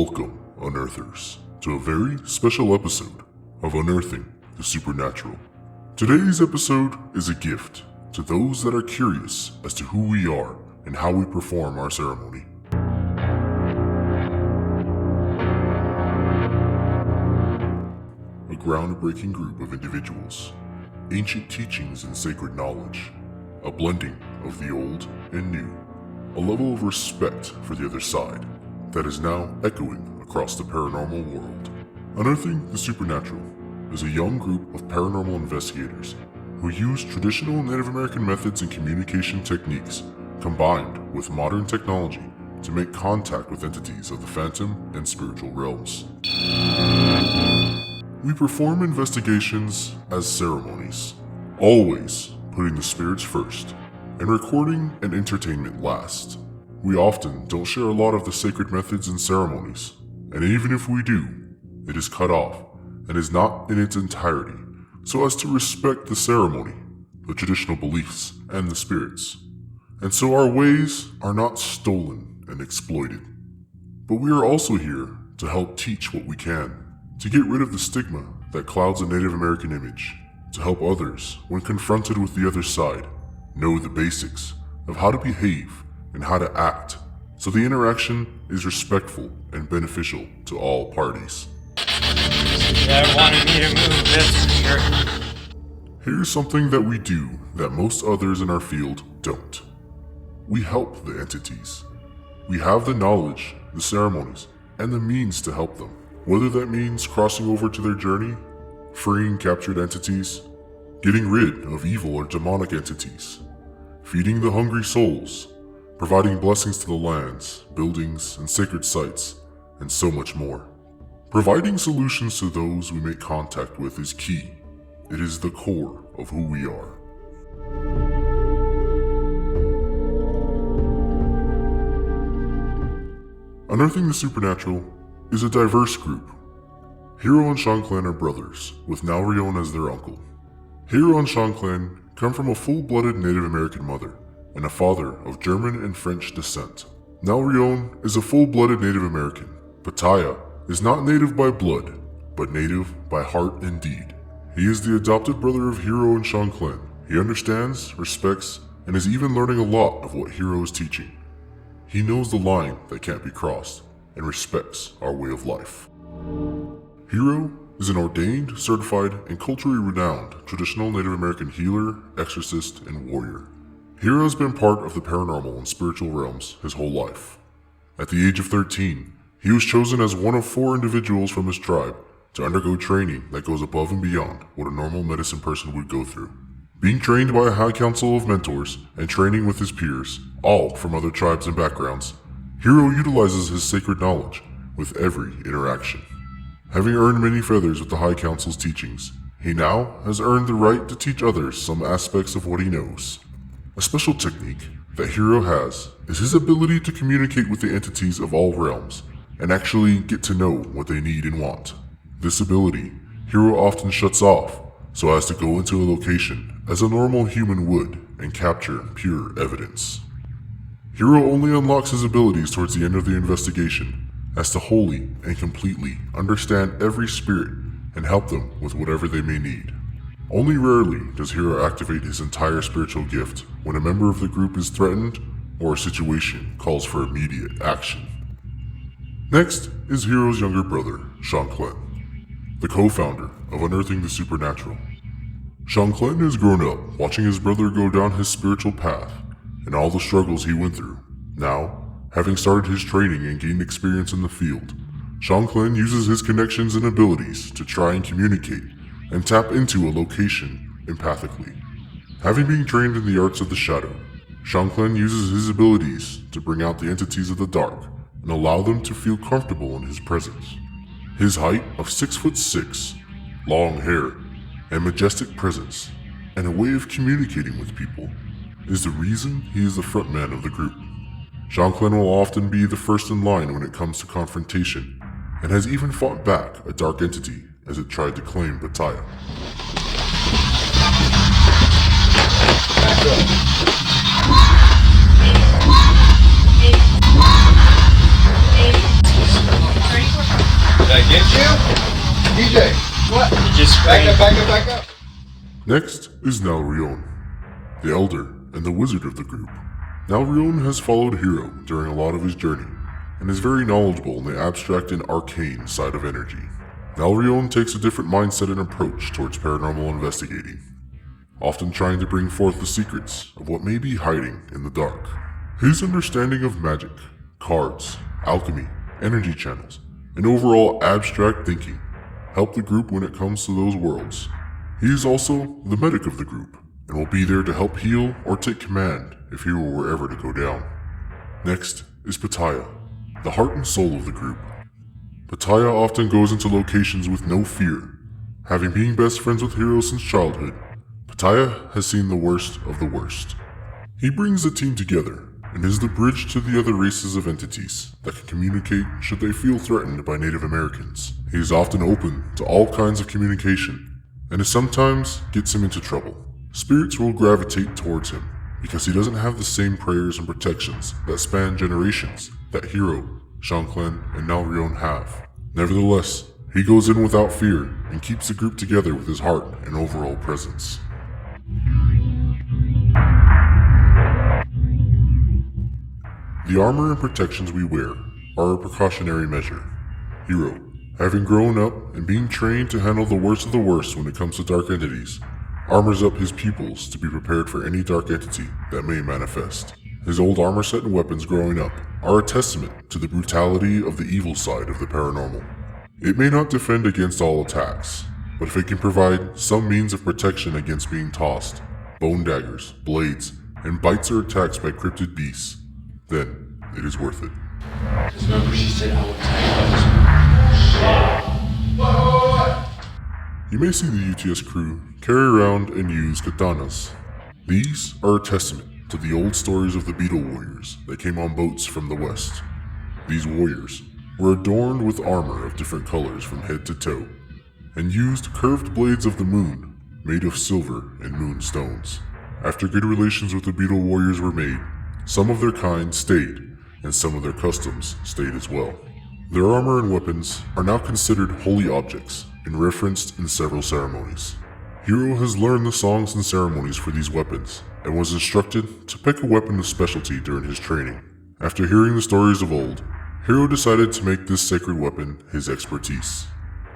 Welcome, Unearthers, to a very special episode of Unearthing the Supernatural. Today's episode is a gift to those that are curious as to who we are and how we perform our ceremony. A groundbreaking group of individuals, ancient teachings and sacred knowledge, a blending of the old and new, a level of respect for the other side that is now echoing across the paranormal world. Unearthing the Supernatural is a young group of paranormal investigators who use traditional Native American methods and communication techniques combined with modern technology to make contact with entities of the phantom and spiritual realms. We perform investigations as ceremonies, always putting the spirits first and recording and entertainment last. We often don't share a lot of the sacred methods and ceremonies, and even if we do, it is cut off and is not in its entirety, so as to respect the ceremony, the traditional beliefs, and the spirits. And so our ways are not stolen and exploited. But we are also here to help teach what we can, to get rid of the stigma that clouds a Native American image, to help others, when confronted with the other side, know the basics of how to behave and how to act, so the interaction is respectful and beneficial to all parties. They wanted me to move this here. Here's something that we do that most others in our field don't. We help the entities. We have the knowledge, the ceremonies, and the means to help them, whether that means crossing over to their journey, freeing captured entities, getting rid of evil or demonic entities, feeding the hungry souls, providing blessings to the lands, buildings, and sacred sites, and so much more. Providing solutions to those we make contact with is key. It is the core of who we are. Unearthing the Supernatural is a diverse group. Hero and Shanklan are brothers, with Naurion as their uncle. Hero and Shanklan come from a full-blooded Native American mother and a father of German and French descent. Naurion is a full-blooded Native American. Pataya is not native by blood, but native by heart and deed. He is the adopted brother of Hero and Shanklan. He understands, respects, and is even learning a lot of what Hero is teaching. He knows the line that can't be crossed and respects our way of life. Hero is an ordained, certified, and culturally renowned traditional Native American healer, exorcist, and warrior. Hero has been part of the paranormal and spiritual realms his whole life. At the age of 13, he was chosen as one of 4 individuals from his tribe to undergo training that goes above and beyond what a normal medicine person would go through. Being trained by a high council of mentors and training with his peers, all from other tribes and backgrounds, Hero utilizes his sacred knowledge with every interaction. Having earned many feathers with the High Council's teachings, he now has earned the right to teach others some aspects of what he knows. A special technique that Hero has is his ability to communicate with the entities of all realms and actually get to know what they need and want. This ability, Hero often shuts off so as to go into a location as a normal human would and capture pure evidence. Hero only unlocks his abilities towards the end of the investigation as to wholly and completely understand every spirit and help them with whatever they may need. Only rarely does Hero activate his entire spiritual gift when a member of the group is threatened or a situation calls for immediate action. Next is Hero's younger brother, Shanklan, the co-founder of Unearthing the Supernatural. Shanklan has grown up watching his brother go down his spiritual path and all the struggles he went through. Now, having started his training and gained experience in the field, Shanklan uses his connections and abilities to try and communicate and tap into a location empathically. Having been trained in the arts of the shadow, Shanklan uses his abilities to bring out the entities of the dark and allow them to feel comfortable in his presence. His height of 6'6", long hair, and majestic presence, and a way of communicating with people is the reason he is the frontman of the group. Shanklan will often be the first in line when it comes to confrontation, and has even fought back a dark entity as it tried to claim Pataya. that get you? DJ, what? You just Back screamed. up, back up, back up. Next is Nalrion, the elder and the wizard of the group. Nalrion has followed Hero during a lot of his journey, and is very knowledgeable in the abstract and arcane side of energy. Nalrion takes a different mindset and approach towards paranormal investigating, often trying to bring forth the secrets of what may be hiding in the dark. His understanding of magic, cards, alchemy, energy channels, and overall abstract thinking help the group when it comes to those worlds. He is also the medic of the group, and will be there to help heal or take command if Hero were ever to go down. Next is Pataya, the heart and soul of the group. Pataya often goes into locations with no fear. Having been best friends with Hero since childhood, Pataya has seen the worst of the worst. He brings the team together and is the bridge to the other races of entities that can communicate should they feel threatened by Native Americans. He is often open to all kinds of communication, and it sometimes gets him into trouble. Spirits will gravitate towards him because he doesn't have the same prayers and protections that span generations that Hero, Shanklen, and Nalrion have. Nevertheless, he goes in without fear and keeps the group together with his heart and overall presence. The armor and protections we wear are a precautionary measure. Hero, having grown up and being trained to handle the worst of the worst when it comes to dark entities, armors up his pupils to be prepared for any dark entity that may manifest. His old armor set and weapons growing up are a testament to the brutality of the evil side of the paranormal. It may not defend against all attacks, but if it can provide some means of protection against being tossed, bone daggers, blades, and bites or attacks by cryptid beasts, then it is worth it. Because remember she said I would take You may see the UTS crew carry around and use katanas. These are a testament to the old stories of the Beetle Warriors that came on boats from the west. These warriors were adorned with armor of different colors from head to toe, and used curved blades of the moon made of silver and moonstones. After good relations with the Beetle Warriors were made, some of their kind stayed, and some of their customs stayed as well. Their armor and weapons are now considered holy objects and referenced in several ceremonies. Hero has learned the songs and ceremonies for these weapons, and was instructed to pick a weapon of specialty during his training. After hearing the stories of old, Hero decided to make this sacred weapon his expertise.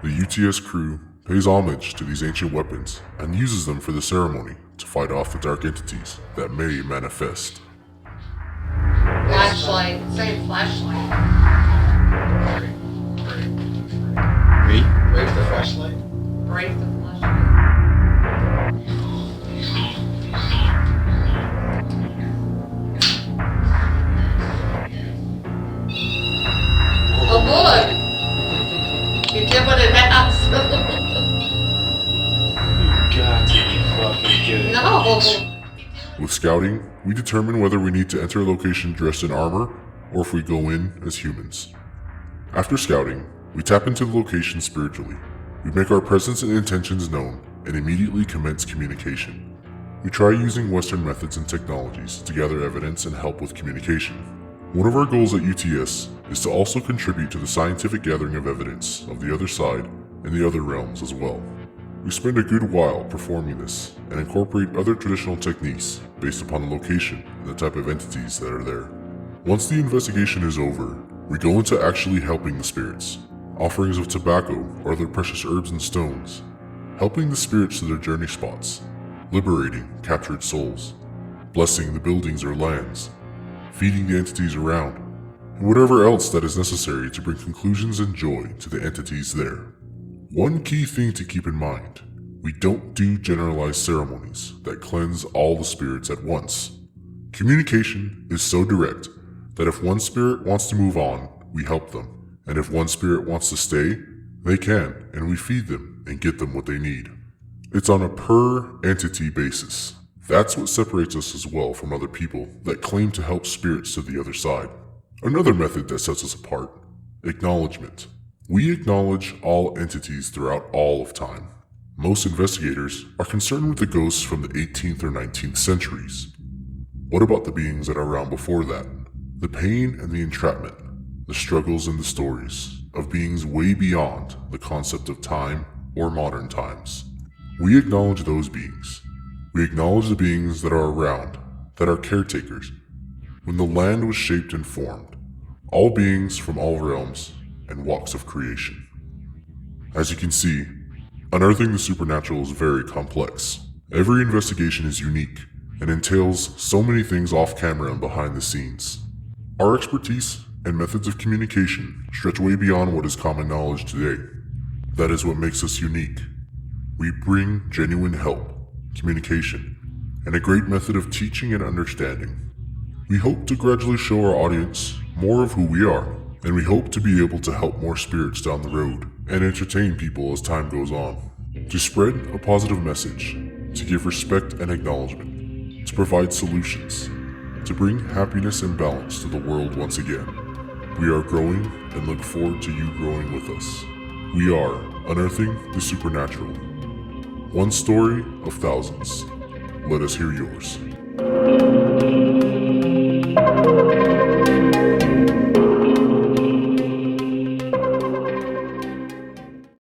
The UTS crew pays homage to these ancient weapons and uses them for the ceremony to fight off the dark entities that may manifest. Flashlight. Say flashlight. Break the flashlight. Break the flashlight. Oh look! You give it an ass. You got to be fucking good. No. With scouting, we determine whether we need to enter a location dressed in armor or if we go in as humans. After scouting, we tap into the location spiritually. We make our presence and intentions known and immediately commence communication. We try using Western methods and technologies to gather evidence and help with communication. One of our goals at UTS is to also contribute to the scientific gathering of evidence of the other side and the other realms as well. We spend a good while performing this and incorporate other traditional techniques based upon the location and the type of entities that are there. Once the investigation is over, we go into actually helping the spirits, offerings of tobacco or other precious herbs and stones, helping the spirits to their journey spots, liberating captured souls, blessing the buildings or lands, feeding the entities around, and whatever else that is necessary to bring conclusions and joy to the entities there. One key thing to keep in mind, we don't do generalized ceremonies that cleanse all the spirits at once. Communication is so direct that if one spirit wants to move on, we help them, and if one spirit wants to stay, they can, and we feed them and get them what they need. It's on a per entity basis. That's what separates us as well from other people that claim to help spirits to the other side. Another method that sets us apart, acknowledgement. We acknowledge all entities throughout all of time. Most investigators are concerned with the ghosts from the 18th or 19th centuries. What about the beings that are around before that? The pain and the entrapment, the struggles and the stories, of beings way beyond the concept of time or modern times. We acknowledge those beings. We acknowledge the beings that are around, that are caretakers. When the land was shaped and formed, all beings from all realms and walks of creation. As you can see, unearthing the supernatural is very complex. Every investigation is unique and entails so many things off camera and behind the scenes. Our expertise and methods of communication stretch way beyond what is common knowledge today. That is what makes us unique. We bring genuine help, communication, and a great method of teaching and understanding. We hope to gradually show our audience more of who we are, and we hope to be able to help more spirits down the road and entertain people as time goes on. To spread a positive message, to give respect and acknowledgement, to provide solutions, to bring happiness and balance to the world once again. We are growing and look forward to you growing with us. We are Unearthing the Supernatural. One story of thousands. Let us hear yours.